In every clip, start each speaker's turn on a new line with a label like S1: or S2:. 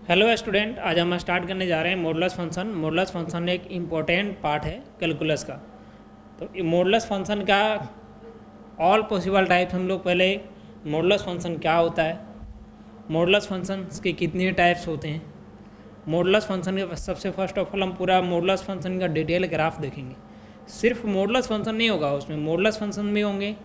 S1: Hello student, आज हम start करने जा रहे हैं मॉडुलस फंक्शन। मॉडुलस फंक्शन एक इम्पोर्टेंट पार्ट है कैलकुलस का। तो मॉडुलस फंक्शन का ऑल पॉसिबल टाइप्स हम लोग पहले मॉडुलस फंक्शन क्या होता है, मॉडुलस फंक्शन के कितने टाइप्स होते हैं, मॉडुलस फंक्शन के सबसे फर्स्ट ऑफ ऑल हम पूरा मॉडुलस फंक्शन का डिटेल ग्राफ देखेंगे। सिर्फ मॉडुलस फंक्शन नहीं होगा, उसमें मॉडुलस फंक्शन भी होंगे।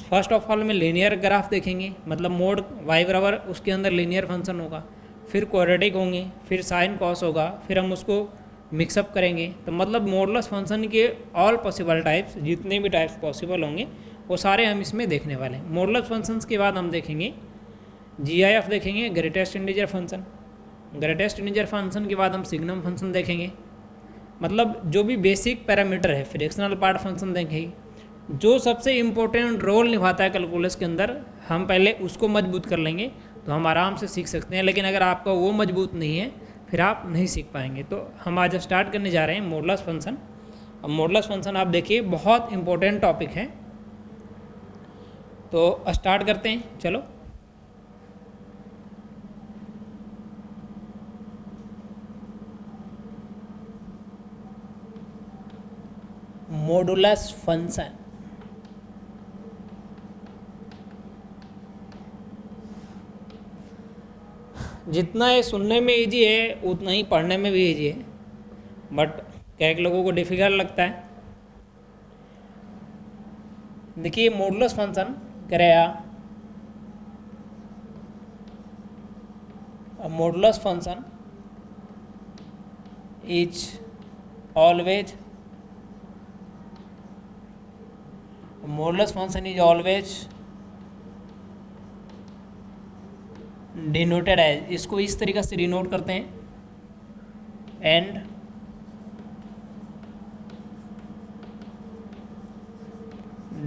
S1: फर्स्ट ऑफ ऑल में लीनियर ग्राफ देखेंगे, मतलब मोड वाई बराबर उसके अंदर लीनियर फंक्शन होगा, फिर क्वाड्रेटिक होंगे, फिर साइन कॉस होगा, फिर हम उसको मिक्सअप करेंगे। तो मतलब मॉडुलस फंक्शन के ऑल पॉसिबल टाइप्स, जितने भी टाइप्स पॉसिबल होंगे वो सारे हम इसमें देखने वाले हैं। मॉडुलस फंक्शंस के बाद हम देखेंगे GIF देखेंगे, greatest integer function. Greatest integer function के बाद हम सिग्नम फंक्शन देखेंगे, मतलब जो भी बेसिक पैरामीटर है। फ्रैक्शनल पार्ट फंक्शन देखेंगे, जो सबसे इम्पोर्टेंट रोल निभाता है कैलकुलस के अंदर, हम पहले उसको मजबूत कर लेंगे तो हम आराम से सीख सकते हैं। लेकिन अगर आपका वो मजबूत नहीं है फिर आप नहीं सीख पाएंगे। तो हम आज स्टार्ट करने जा रहे हैं मॉडुलस फंक्शन। अब मॉडुलस फंक्शन आप देखिए बहुत इम्पोर्टेंट टॉपिक है, तो स्टार्ट करते हैं। चलो, मॉडुलस फंक्शन जितना ये सुनने में इजी है उतना ही पढ़ने में भी इजी है, बट कई लोगों को डिफिकल्ट लगता है। देखिए मॉडुलस फंक्शन करेगा, modulus function is always denoted as, इसको इस तरीके से डिनोट करते हैं, एंड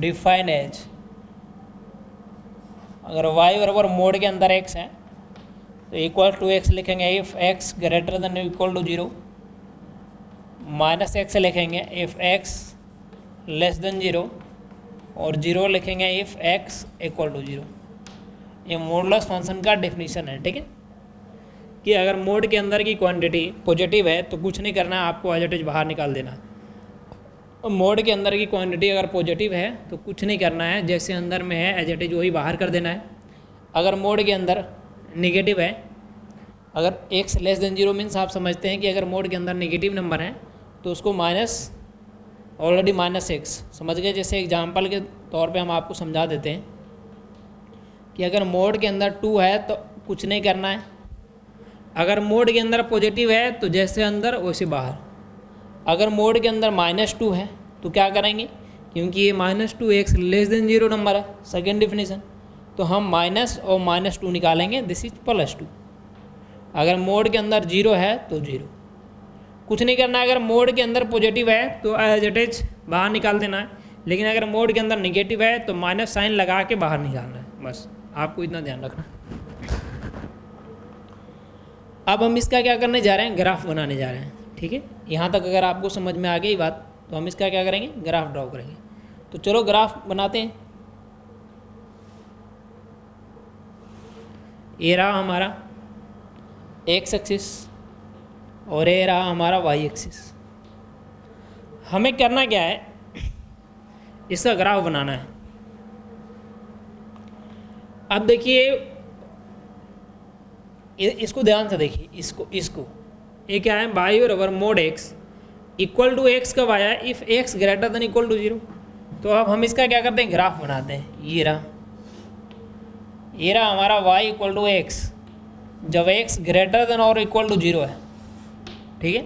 S1: डिफाइन एज। अगर y बराबर मोड के अंदर x है तो इक्वल टू x लिखेंगे if x greater than equal to 0, minus x लिखेंगे इफ x लेस देन 0, और 0 लिखेंगे इफ x इक्वल टू 0। ये मॉडुलस फंक्शन का डेफिनेशन है, ठीक है। कि अगर मोड के अंदर की क्वांटिटी पॉजिटिव है तो कुछ नहीं करना है, आपको एज इट इज बाहर निकाल देना है। और मोड के अंदर की क्वांटिटी अगर पॉजिटिव है तो कुछ नहीं करना है, जैसे अंदर में है एज इट इज वही बाहर कर देना है। अगर मोड के अंदर निगेटिव है, अगर x लेस देन 0 मीन्स आप समझते हैं कि अगर मोड के अंदर निगेटिव नंबर है तो उसको माइनस, ऑलरेडी माइनस x समझ गए। जैसे एग्जाम्पल के तौर पे हम आपको समझा देते हैं कि अगर मोड के अंदर 2 है तो कुछ नहीं करना है। अगर मोड के अंदर पॉजिटिव है तो जैसे अंदर वैसे बाहर। अगर मोड के अंदर -2 है तो क्या करेंगे, क्योंकि ये -2 x लेस देन 0 नंबर है, सेकेंड डिफिनीशन, तो हम माइनस और -2 निकालेंगे, दिस इज +2। अगर मोड के अंदर 0 है तो 0, कुछ नहीं करना है। अगर मोड के अंदर पॉजिटिव है तो एज इट इज बाहर निकाल देना है, लेकिन अगर मोड के अंदर निगेटिव है तो माइनस साइन लगा के बाहर निकालना है, बस आपको इतना ध्यान रखना। अब हम इसका क्या करने जा रहे हैं, ग्राफ बनाने जा रहे हैं, ठीक है। यहाँ तक अगर आपको समझ में आ गई बात तो हम इसका क्या करेंगे, ग्राफ ड्रॉ करेंगे। तो चलो ग्राफ बनाते हैं। ये रहा हमारा x एक्सिस और ये रहा हमारा y एक्सिस। हमें करना क्या है, इसका ग्राफ बनाना है। अब देखिए इसको ध्यान से देखिए, इसको ये क्या है, y बराबर mod x equal to x कब आया, if x greater than equal to 0। तो अब हम इसका क्या करते हैं, ग्राफ बनाते हैं। ये रहा हमारा y इक्वल टू x जब x ग्रेटर देन और इक्वल टू 0 है, ठीक है।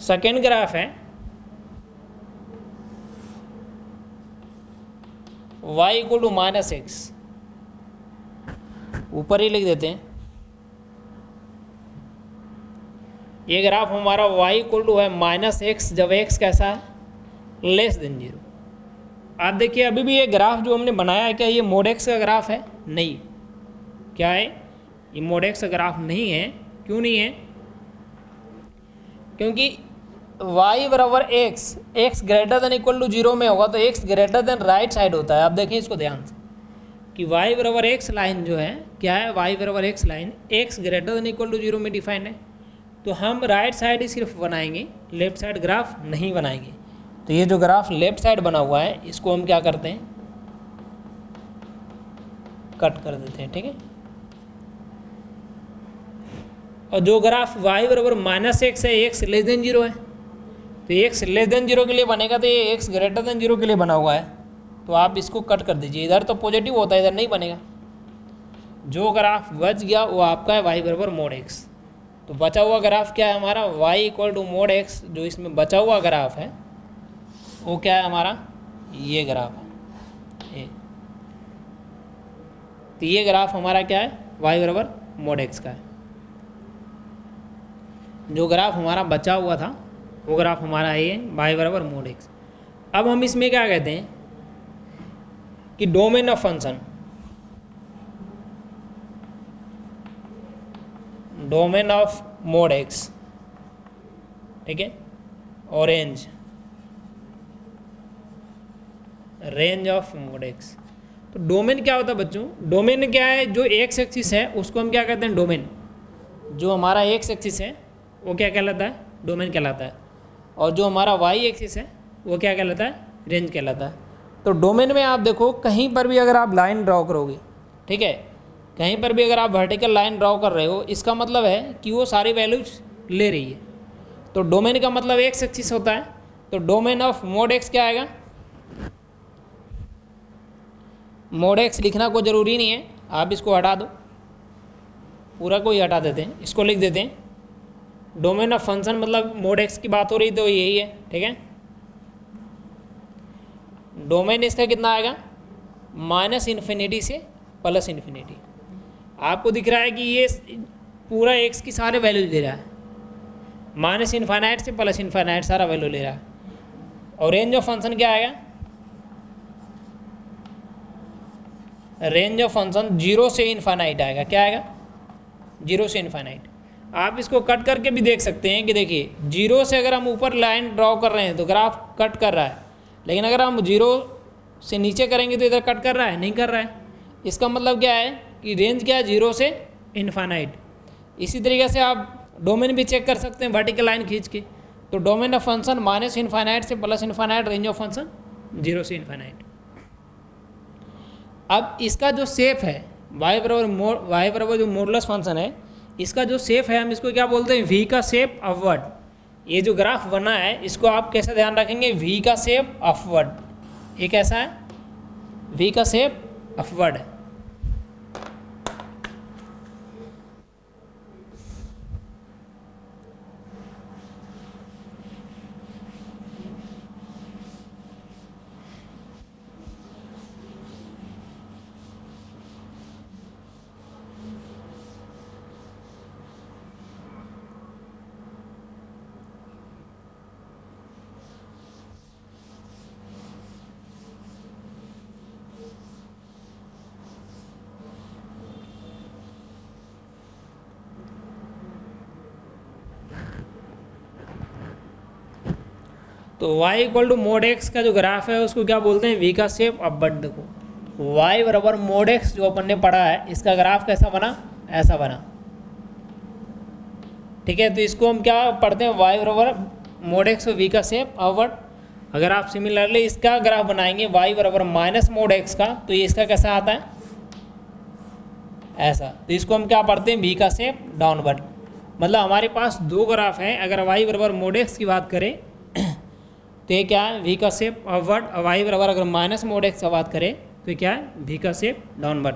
S1: सेकेंड ग्राफ है y इक्वल टू -x, ऊपर ही लिख देते हैं। ये ग्राफ हमारा y इक्वल टू है -x जब x कैसा है, लेस देन 0। आप देखिए अभी भी ये ग्राफ जो हमने बनाया है, क्या ये मोड x का ग्राफ है, नहीं। क्या है, ये मोड x का ग्राफ नहीं है। क्यों नहीं है, क्योंकि y बराबर x greater than equal to 0 में होगा तो x greater than right side होता है। आप देखिए इसको ध्यान से, कि y बराबर x लाइन जो है क्या है, y बराबर x line x greater than equal to 0 में डिफाइंड है। तो हम राइट साइड ही सिर्फ बनाएंगे, लेफ्ट साइड ग्राफ नहीं बनाएंगे। तो ये जो ग्राफ लेफ्ट साइड बना हुआ है इसको हम क्या करते हैं, कट कर देते हैं, ठीक है। और जो ग्राफ y बराबर -x है, x लेस देन 0 है, तो x लेस देन 0 के लिए बनेगा, तो ये x ग्रेटर देन 0 के लिए बना हुआ है, तो आप इसको कट कर दीजिए। इधर तो पॉजिटिव होता है, इधर नहीं बनेगा। जो ग्राफ बच गया वो आपका है y बराबर mod x। तो बचा हुआ ग्राफ क्या है हमारा, y equal to mod x। जो इसमें बचा हुआ ग्राफ है वो क्या है हमारा, ये ग्राफ है ये। तो ये ग्राफ हमारा क्या है, y बराबर mod x का है। जो ग्राफ हमारा बचा हुआ था वो ग्राफ हमारा है ये y बराबर mod x। अब हम इसमें क्या कहते हैं कि domain of function, domain of mod x, ठीक है, और रेंज ऑफ mod x। तो डोमेन क्या होता है बच्चों, डोमेन क्या है, जो एक्स एक्सिस है उसको हम क्या कहते हैं, डोमेन। जो हमारा एक्स एक्सिस है वो क्या कहलाता है, डोमेन कहलाता है। और जो हमारा वाई एक्सिस है वो क्या कहलाता है, रेंज कहलाता है। तो डोमेन में आप देखो कहीं पर भी अगर आप लाइन ड्रॉ करोगे, ठीक है, कहीं पर भी अगर आप वर्टिकल लाइन ड्रॉ कर रहे हो, इसका मतलब है कि वो सारी वैल्यूज ले रही है। तो डोमेन का मतलब एक्स एक्सिस होता है। तो डोमेन ऑफ mod x क्या आएगा, mod x लिखना कोई ज़रूरी नहीं है, आप इसको हटा दो, पूरा को ही हटा देते हैं, इसको लिख देते हैं। डोमेन ऑफ फंक्शन मतलब mod x की बात हो रही तो यही है, ठीक है। डोमेन इसका कितना आएगा, -∞ से +∞। आपको दिख रहा है कि ये पूरा x की सारे वैल्यू ले रहा है, -∞ से +∞ सारा वैल्यू ले रहा है। और रेंज ऑफ फंक्शन क्या आएगा, रेंज ऑफ फंक्शन 0 से इनफाइनाइट आएगा। क्या आएगा, 0 से इनफाइनाइट। आप इसको कट करके भी देख सकते हैं कि देखिए 0 से अगर हम ऊपर लाइन ड्रॉ कर रहे हैं तो ग्राफ कट कर रहा है, लेकिन अगर हम 0 से नीचे करेंगे तो इधर कट कर रहा है, नहीं कर रहा है। इसका मतलब क्या है कि रेंज क्या है, 0 से इनफाइनाइट। इसी तरीके से आप डोमेन भी चेक कर सकते हैं वर्टिकल लाइन खींच के। तो डोमेन ऑफ फंक्शन -∞ से +∞, रेंज ऑफ फंक्शन 0 से इनफाइनाइट। अब इसका जो शेप है y बराबर जो मॉडुलस फंक्शन है, इसका जो शेप है हम इसको क्या बोलते हैं, v का शेप अपवर्ड। ये जो ग्राफ बना है इसको आप कैसे ध्यान रखेंगे, v का शेप अपवर्ड। ये कैसा है, v का शेप अपवर्ड है। तो y equal to mod x का जो ग्राफ है उसको क्या बोलते हैं, v का शेप अपवर्ड। देखो y बराबर mod x जो अपन ने पढ़ा है, इसका ग्राफ कैसा बना, ऐसा बना, ठीक है। तो इसको हम क्या पढ़ते हैं, y बराबर mod x और v का शेप अपवर्ड। अगर आप सिमिलरली इसका ग्राफ बनाएंगे y बराबर -mod x का, तो ये इसका कैसा आता है, ऐसा। तो इसको हम क्या पढ़ते हैं, v का शेप डाउनवर्ड। मतलब हमारे पास दो ग्राफ हैं, अगर y बराबर mod x की बात करें तो ये क्या है, v का शेप अपवर्ड। और y बराबर अगर -mod x की बात करें तो ये क्या है, v का शेप डाउनवर्ड।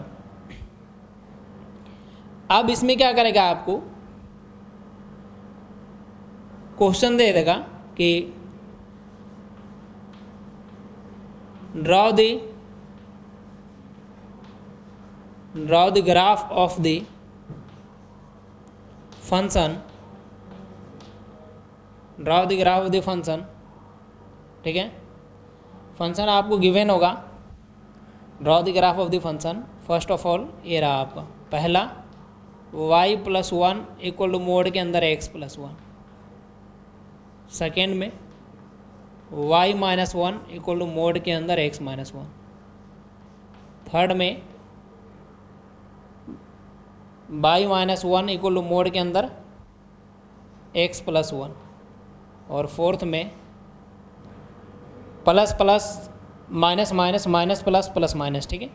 S1: अब इसमें क्या करेगा, आपको क्वेश्चन दे देगा कि draw the graph of the function, draw the graph of the function, ठीक है। फंक्शन आपको गिवन होगा, draw the graph of the function. First of all ये रहा आपका पहला, y + 1 इक्वल टू मोड के अंदर x + 1। सेकेंड में y - 1 इक्वल टू मोड के अंदर x - 1। थर्ड में y minus one equal to mod के अंदर x प्लस वन, और फोर्थ में plus plus minus minus minus plus plus minus. ठीक है,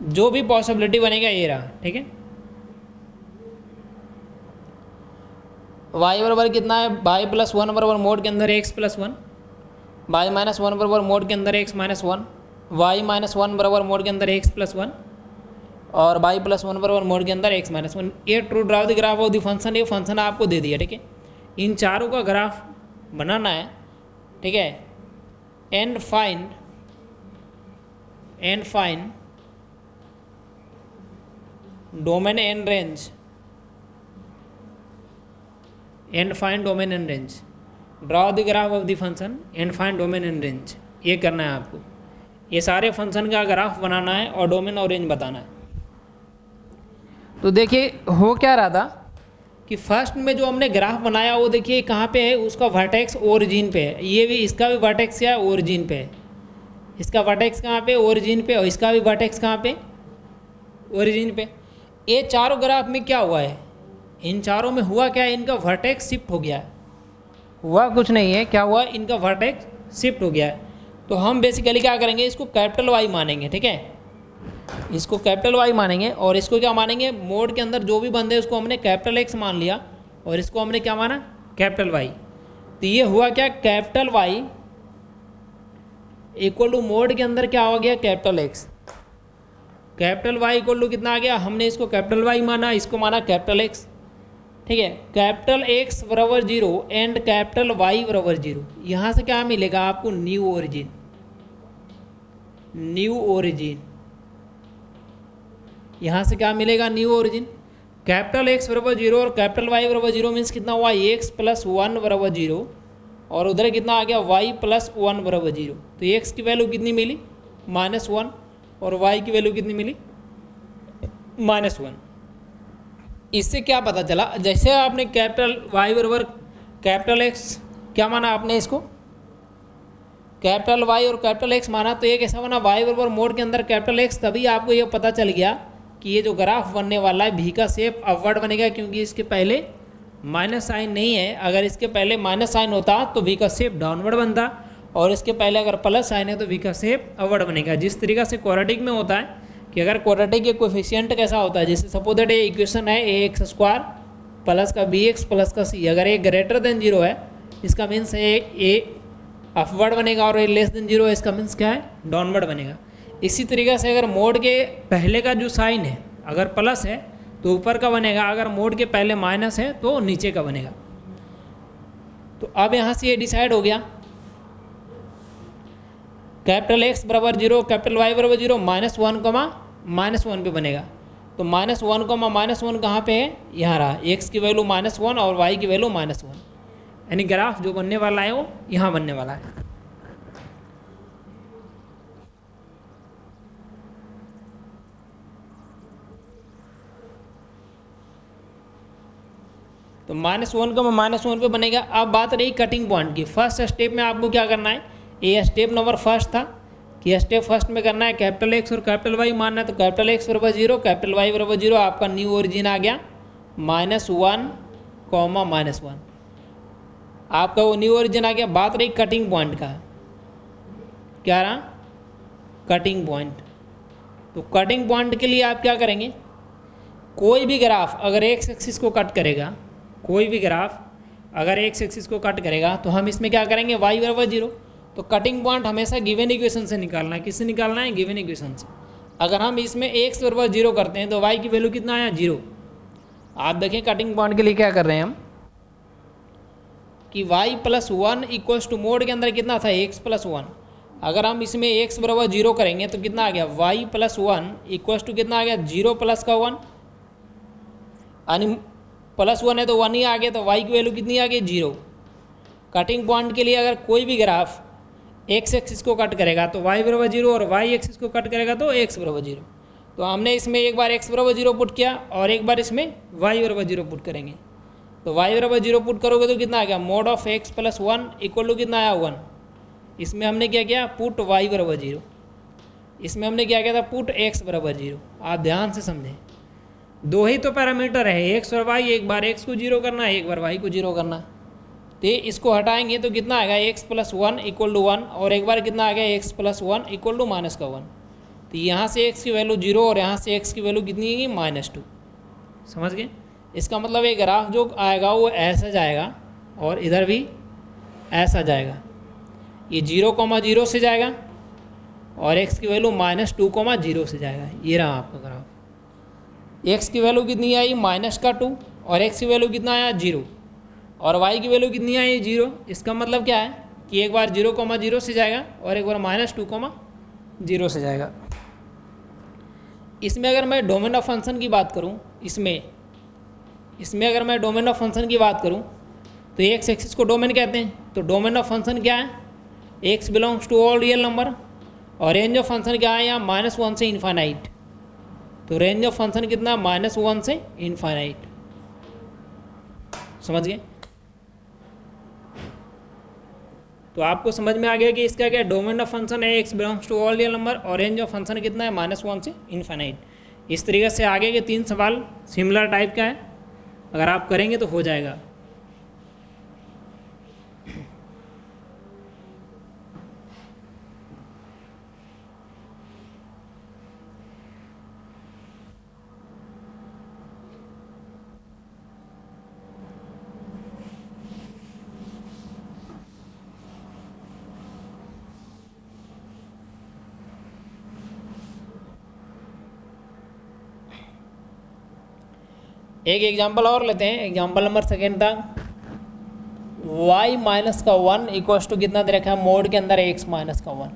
S1: जो भी पॉसिबिलिटी बनेगा ये रहा। ठीक है, y बराबर कितना है, y प्लस वन बराबर मोड के अंदर x plus one, y minus one बराबर मोड के अंदर x minus one, y minus one बराबर मोड के अंदर x प्लस वन, और y प्लस वन बराबर मोड के अंदर x माइनस वन। ये true draw the graph of the function, ये फंक्शन आपको दे दिया। ठीक है, इन चारों का ग्राफ बनाना है। ठीक है, and find domain and range, and find domain and range, draw the graph of the function and find domain and range. ये करना है आपको, ये सारे फंक्शन का ग्राफ बनाना है और डोमेन और रेंज बताना है। तो देखिए हो क्या रहा था कि फर्स्ट में जो हमने ग्राफ बनाया वो देखिए कहाँ पे है, उसका वर्टेक्स ओरिजिन पे है। ये भी, इसका भी वर्टेक्स क्या है, ओरिजिन पे है। इसका वर्टेक्स कहाँ पे, ओरिजिन पे, और इसका भी वर्टेक्स कहाँ पे, ओरिजिन पे। ये चारों ग्राफ में क्या हुआ है, इन चारों में हुआ क्या है, इनका वर्टेक्स शिफ्ट हो गया है। हुआ कुछ नहीं है, क्या हुआ, इनका वर्टेक्स शिफ्ट हो गया है। तो हम बेसिकली क्या करेंगे, इसको कैपिटल वाई मानेंगे। ठीक है, इसको कैपिटल वाई मानेंगे, और इसको क्या मानेंगे, मोड के अंदर जो भी बंदे उसको हमने कैपिटल एक्स मान लिया, और इसको हमने क्या माना, कैपिटल वाई। तो ये हुआ क्या, capital Y equal to mod के अंदर क्या हो गया, capital X. Capital Y equal to कितना आ गया, हमने इसको कैपिटल वाई माना, इसको माना कैपिटल एक्स। ठीक है, कैपिटल एक्स बराबर जीरो एंड कैपिटल वाई बराबर जीरो। यहाँ से क्या मिलेगा आपको, न्यू ओरिजिन, न्यू ओरिजिन। यहाँ से क्या मिलेगा, न्यू ओरिजिन। कैपिटल एक्स बराबर जीरो और कैपिटल वाई बराबर जीरो मीन्स कितना हुआ, एक्स प्लस वन बराबर जीरो, और उधर कितना आ गया, वाई प्लस वन बराबर जीरो। तो एक्स की वैल्यू कितनी मिली, माइनस वन, और वाई की वैल्यू कितनी मिली, माइनस वन। इससे क्या पता चला, जैसे आपने कैपिटल वाई बराबर कैपिटल एक्स क्या माना आपने, इसको कैपिटल वाई और कैपिटल एक्स माना, तो ये कैसा बना, वाई बराबर मोड के अंदर कैपिटल एक्स। तभी आपको ये पता चल गया कि ये जो ग्राफ बनने वाला है भी का शेप अपवर्ड बनेगा, क्योंकि इसके पहले माइनस साइन नहीं है। अगर इसके पहले माइनस साइन होता तो भी का शेप डाउनवर्ड बनता, और इसके पहले अगर प्लस साइन है तो भी का शेप अपवर्ड बनेगा। जिस तरीका से क्वाड्रेटिक में होता है कि अगर क्वाड्रेटिक के कोएफिशिएंट कैसा होता है, जैसे सपोज दैट ये इक्वेशन है ए एक्स स्क्वायर प्लस का बी एक्स प्लस का सी, अगर ये ग्रेटर देन जीरो है इसका मीन्स ए अपवर्ड बनेगा, और ये लेस देन जीरो है इसका मीन्स क्या है, डाउनवर्ड बनेगा। इसी तरीके से अगर मोड के पहले का जो साइन है अगर प्लस है तो ऊपर का बनेगा, अगर मोड के पहले माइनस है तो नीचे का बनेगा। तो अब यहाँ से ये डिसाइड हो गया, कैपिटल एक्स बराबर जीरो, कैपिटल वाई बराबर zero, minus one comma minus one पे बनेगा। तो minus one comma minus one कहाँ पे है, यहाँ रहा, एक्स की वैल्यू माइनस वन और वाई की वैल्यू माइनस वन, यानी ग्राफ जो बनने वाला है वो यहाँ बनने वाला है। तो माइनस वन का माइनस वन पे बनेगा। अब बात रही कटिंग पॉइंट की। फर्स्ट स्टेप में आपको क्या करना है, ये स्टेप नंबर फर्स्ट था कि स्टेप फर्स्ट में करना है कैपिटल एक्स और कैपिटल वाई मानना है। तो कैपिटल एक्स बराबर जीरो, कैपिटल वाई बराबर जीरो, आपका न्यू ओरिजिन आ गया minus one comma minus one, आपका वो न्यू ओरिजिन आ गया। बात रही कटिंग पॉइंट का, क्या रहा, कटिंग पॉइंट। तो कटिंग पॉइंट के लिए आप क्या करेंगे, कोई भी ग्राफ अगर एक्स एक्सिस को कट करेगा, कोई भी ग्राफ अगर एक्स एक्सिस को कट करेगा तो हम इसमें क्या करेंगे, वाई बराबर जीरो। तो कटिंग पॉइंट हमेशा गिवन इक्वेशन से निकालना है। किससे निकालना है, गिवन इक्वेशन से। अगर हम इसमें एक्स बराबर जीरो करते हैं तो वाई की वैल्यू कितना आया, जीरो। आप देखें कटिंग पॉइंट के लिए क्या कर रहे हैं हम कि Y plus one equals to mod के अंदर कितना था, एक्स प्लस वन। अगर हम इसमें एक्स बराबर जीरो करेंगे तो कितना आ गया, Y plus one equals to कितना आ गया, जीरो प्लस का वन, यानी प्लस वन है तो वन ही आ गया, तो वाई की वैल्यू कितनी आ गई, जीरो। कटिंग पॉइंट के लिए अगर कोई भी ग्राफ एक्स एक्सिस को कट करेगा तो वाई बराबर जीरो, और वाई एक्सिस को कट करेगा तो एक्स बराबर जीरो। तो हमने इसमें एक बार एक्स बराबर जीरो पुट किया और एक बार इसमें वाई बराबर जीरो पुट करेंगे। तो वाई बराबर जीरो पुट करोगे तो कितना आ गया, mod of X plus one equal to कितना आया, वन। इसमें हमने क्या किया, पुट वाई बराबर जीरो। इसमें हमने क्या किया था, पुट एक्स बराबर 0। आप ध्यान से समझें, दो ही तो पैरामीटर है, एक्स और वाई, एक बार एक्स को 0 करना है, एक बार वाई को 0 करना है। तो इसको हटाएंगे तो कितना आएगा, एक्स प्लस 1 इक्वल टू 1, और एक बार कितना आ गया, X plus 1 equal to minus का 1। तो यहाँ से एक्स की वैल्यू 0 और यहाँ से एक्स की वैल्यू कितनी है, -2। समझ गए? इसका मतलब ये ग्राफ जो आएगा वो ऐसा जाएगा और इधर भी ऐसा जाएगा। ये 0,0 से जाएगा और x की वैल्यू -2,0 से जाएगा। ये रहा आपका ग्राफ। x की वैल्यू कितनी आई, -2, और x की वैल्यू कितना आया, 0, और y की वैल्यू कितनी आई, 0। इसका मतलब क्या है कि एक बार 0,0 से जाएगा और एक बार -2,0 से जाएगा। इसमें अगर मैं डोमेन ऑफ फंक्शन की बात करूं, इसमें अगर मैं डोमेन ऑफ फंक्शन की बात करूं तो एक्स एक्सिस को डोमेन कहते हैं। तो डोमेन ऑफ फंक्शन क्या है, x belongs to all real number, और रेंज ऑफ फंक्शन क्या है यहाँ, -1 से इन्फाइनाइट। तो रेंज ऑफ फंक्शन कितना, -1 से इन्फाइनाइट। समझ गए? तो आपको समझ में आ गया कि इसका क्या डोमेन ऑफ फंक्शन है, x belongs to all real number, और रेंज ऑफ फंक्शन कितना है, -1 से इन्फाइनाइट। इस तरीके से आगे के 3 सवाल सिमिलर टाइप का है, अगर आप करेंगे तो हो जाएगा। एक एग्जांपल और लेते हैं। एग्जांपल नंबर 2 था, y माइनस का 1 इक्वल्स टू कितना दे रखा है, मोड के अंदर x माइनस का 1।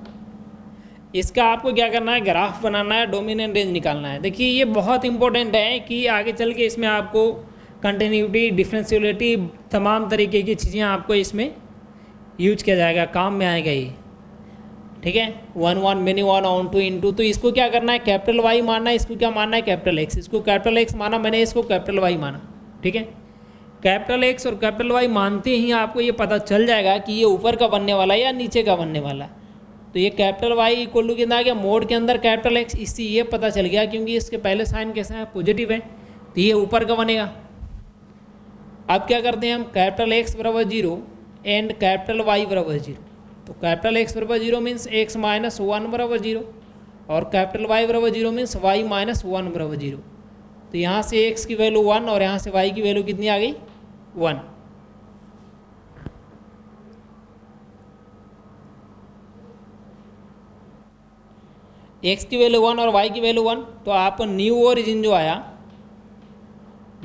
S1: इसका आपको क्या करना है, ग्राफ बनाना है, डोमिनेंट रेंज निकालना है। देखिए ये बहुत इंपॉर्टेंट है कि आगे चल के इसमें आपको कंटिन्यूटी, डिफरेंशियलिटी, तमाम तरीके की चीज़ें आपको इसमें यूज किया जाएगा, काम में आएगा ये। ठीक है, 1 1 मिनी 1 ऑन 2 इंटू। तो इसको क्या करना है, कैपिटल वाई मानना है, इसको क्या मानना है, कैपिटल एक्स। इसको कैपिटल एक्स माना मैंने, इसको कैपिटल वाई माना। ठीक है, कैपिटल एक्स और कैपिटल वाई मानते ही आपको ये पता चल जाएगा कि ये ऊपर का बनने वाला है या नीचे का बनने वाला है। तो ये कैपिटल वाई इक्वल टू कितना आ गया, मोड के अंदर कैपिटल एक्स। इससे ये पता चल गया क्योंकि इसके पहले साइन कैसा है, पॉजिटिव है, तो ये ऊपर का बनेगा। अब क्या करते हैं हम, कैपिटल एक्स बराबर 0 एंड कैपिटल वाई बराबर 0। तो कैपिटल एक्स बराबर 0 मीन्स x माइनस 1 बराबर 0, और कैपिटल वाई बराबर 0 मीन्स y माइनस 1 बराबर 0। तो यहाँ से x की वैल्यू 1 और यहाँ से y की वैल्यू कितनी आ गई, 1। x की वैल्यू 1 और y की वैल्यू 1, तो आप न्यू ओरिजिन जो आया,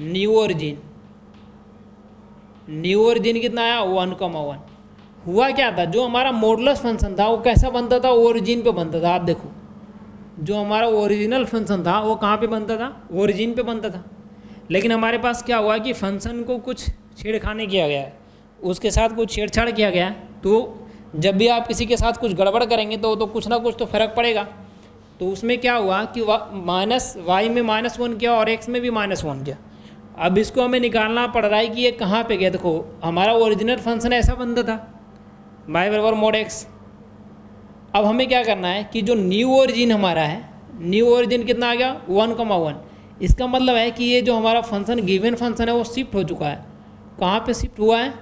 S1: न्यू ओरिजिन कितना आया, 1,1। हुआ क्या था, जो हमारा मॉडुलस फंक्शन था वो कैसा बनता था, ओरिजिन पे बनता था। आप देखो, जो हमारा ओरिजिनल फंक्शन था वो कहाँ पे बनता था, ओरिजिन पे बनता था। लेकिन हमारे पास क्या हुआ कि फंक्शन को कुछ छेड़खानी किया गया है, उसके साथ कुछ छेड़छाड़ किया गया है। तो जब भी आप किसी के साथ कुछ गड़बड़ करेंगे तो कुछ ना कुछ तो फ़र्क पड़ेगा। तो उसमें क्या हुआ कि माइनस वाई में -1 किया और एक्स में भी -1 किया। अब इसको हमें निकालना पड़ रहा है कि ये कहाँ पे गया। देखो हमारा ओरिजिनल फंक्शन ऐसा बनता था, y बराबर मोड एक्स। अब हमें क्या करना है कि जो न्यू ओरिजिन हमारा है, न्यू ओरिजिन कितना आ गया, 1,1। इसका मतलब है कि ये जो हमारा फंक्शन गिवन फंक्शन है वो शिफ्ट हो चुका है। कहाँ पे शिफ्ट हुआ है,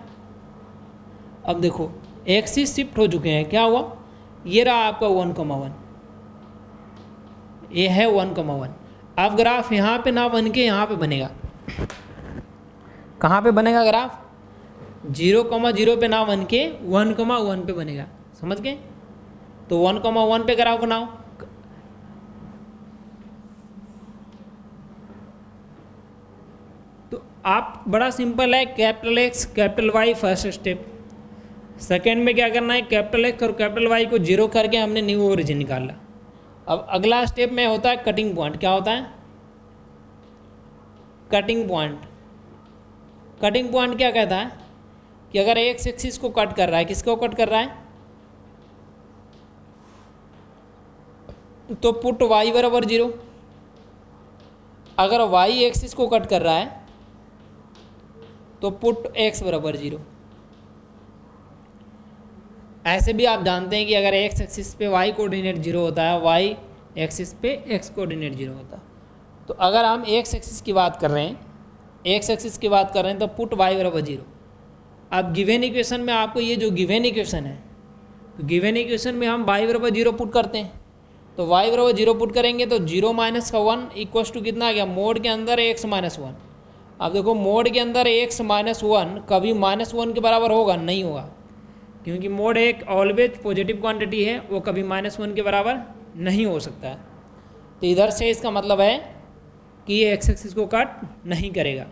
S1: अब देखो एक्सिस शिफ्ट हो चुके हैं। क्या हुआ, ये रहा आपका 1,1, ये है 1,1। अब ग्राफ यहाँ पे ना बन के यहाँ पे बनेगा। कहाँ पे बनेगा ग्राफ, 0,0 पे ना बन के 1,1 पे बनेगा। समझ गए? तो 1,1 पे ग्राफ बनाओ। तो आप बड़ा सिंपल है, capital X capital Y first step. Second में क्या करना है, कैपिटल एक्स और कैपिटल वाई को 0 करके हमने न्यू ओरिजिन निकाला। अब अगला स्टेप में होता है कटिंग पॉइंट। क्या होता है, कटिंग पॉइंट। कटिंग पॉइंट क्या कहता है कि अगर एक्स एक्सिस को कट कर रहा है, किसको कट कर रहा है, तो पुट y बराबर 0। अगर y एक्सिस को कट कर रहा है तो पुट x बराबर 0। ऐसे भी आप जानते हैं कि अगर एक्स एक्सिस पे वाई कोऑर्डिनेट जीरो होता है, वाई एक्सिस पे एक्स कोऑर्डिनेट जीरो होता है। तो अगर हम एक्स एक्सिस की बात कर रहे हैं, एक्स एक्सिस की बात कर रहे हैं तो पुट वाई बराबर जीरो। अब गिवन इक्वेशन में आपको ये जो गिवन इक्वेशन है, तो गिवन इक्वेशन में हम वाई बराबर जीरो पुट करते हैं, तो वाई बराबर जीरो पुट करेंगे तो जीरो माइनस का वन इक्वल्स टू कितना आ गया, मोड के अंदर एक्स माइनस वन। अब देखो मोड के अंदर एक्स माइनस वन कभी माइनस वन के बराबर होगा, नहीं होगा, क्योंकि मोड एक ऑलवेज पॉजिटिव क्वांटिटी है, वो कभी माइनस वन के बराबर नहीं हो सकता है। तो इधर से इसका मतलब है कि ये एक्स एक्सिस को कट नहीं करेगा।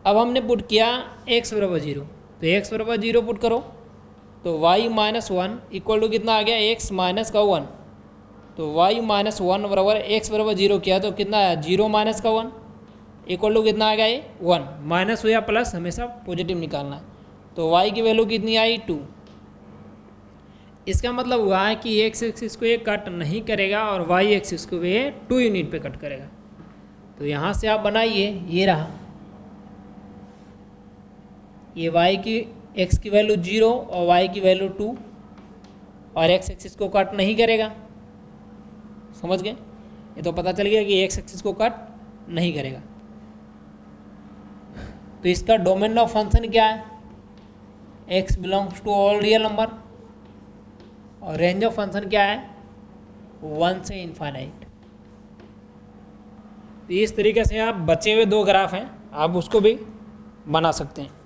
S1: अब हमने पुट किया एक्स बराबर जीरो, तो एक्स बराबर जीरो पुट करो तो Y minus one equal to कितना आ गया, एक्स माइनस का वन। तो वाई माइनस वन बराबर एक्स बराबर जीरो किया तो कितना आया, जीरो माइनस का वन इक्वल टू कितना आ गया, ये वन। माइनस हो या प्लस हमेशा पॉजिटिव निकालना है। तो वाई की वैल्यू कितनी आई, टू। इसका मतलब हुआ है कि एक्स एक्सिस को ये कट नहीं करेगा और वाई एक्सिस को ये 2 यूनिट पे कट करेगा। तो यहाँ से आप बनाइए, ये रहा, ये वाई की एक्स की वैल्यू 0 और वाई की वैल्यू 2, और एक्स एक्सिस को कट नहीं करेगा। समझ गए? ये तो पता चल गया कि एक्स एक्सिस को कट नहीं करेगा। तो इसका डोमेन ऑफ फंक्शन क्या है, X belongs to all real number, और रेंज ऑफ फंक्शन क्या है, 1 से इनफाइनाइट। तो इस तरीके से आप बचे हुए 2 ग्राफ हैं, आप उसको भी बना सकते हैं।